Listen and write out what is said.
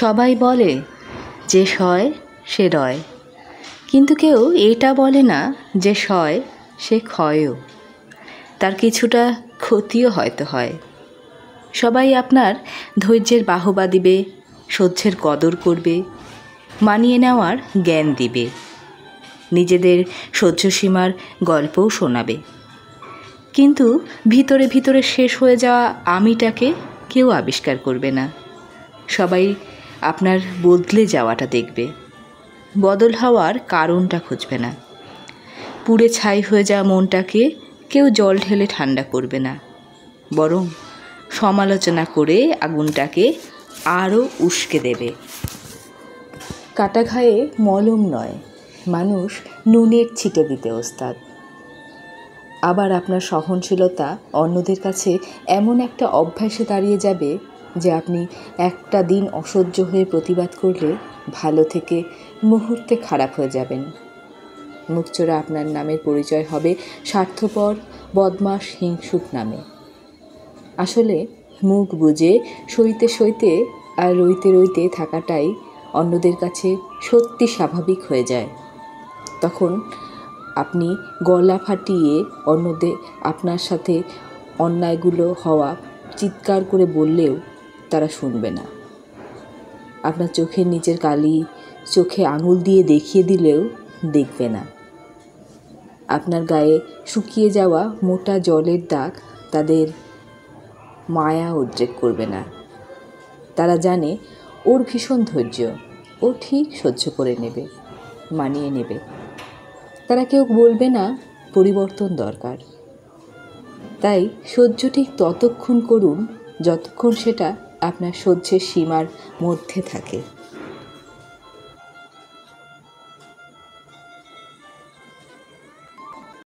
সবাই বলে যে সয় সে রয়, কিন্তু কেউ এটা বলে না যে সয় সে ক্ষয়ও, তার কিছুটা ক্ষতিও হয়তো হয়। সবাই আপনার ধৈর্যের বাহবা দিবে, সহ্যের কদর করবে, মানিয়ে নেওয়ার জ্ঞান দিবে, নিজেদের সহ্যসীমার গল্পও শোনাবে। কিন্তু ভিতরে ভিতরে শেষ হয়ে যাওয়া আমিটাকে কেউ আবিষ্কার করবে না। সবাই আপনার বদলে যাওয়াটা দেখবে, বদল হওয়ার কারণটা খুঁজবে না। পুড়ে ছাই হয়ে যাওয়া মনটাকে কেউ জল ঢেলে ঠান্ডা করবে না, বরং সমালোচনা করে আগুনটাকে আরও উস্কে দেবে। কাটা ঘায়ে মলম নয়, মানুষ নুনের ছিটে দিতে ওস্তাদ। আবার আপনার সহনশীলতা অন্যদের কাছে এমন একটা অভ্যাসে দাঁড়িয়ে যাবে যে আপনি একটা দিন অসহ্য হয়ে প্রতিবাদ করলে ভালো থেকে মুহূর্তে খারাপ হয়ে যাবেন। মুখচোরা আপনার নামের পরিচয় হবে স্বার্থপর, বদমাশ, হিংসুক নামে। আসলে মুখ বুজে সইতে সইতে আর রইতে রইতে থাকাটাই অন্যদের কাছে সত্যি স্বাভাবিক হয়ে যায়। তখন আপনি গলা ফাটিয়ে অন্যদের আপনার সাথে অন্যায়গুলো হওয়া চিৎকার করে বললেও তারা শুনবে না। আপনার চোখের নিচের কালি চোখে আঙুল দিয়ে দেখিয়ে দিলেও দেখবে না। আপনার গায়ে শুকিয়ে যাওয়া মোটা জলের দাগ তাদের মায়া উদ্রেক করবে না। তারা জানে ওর ভীষণ ধৈর্য, ও ঠিক সহ্য করে নেবে, মানিয়ে নেবে। তারা কেউ বলবে না পরিবর্তন দরকার। তাই সহ্য ঠিক ততক্ষণ করুন যতক্ষণ সেটা আপনার সহ্যের সীমার মধ্যে থাকে।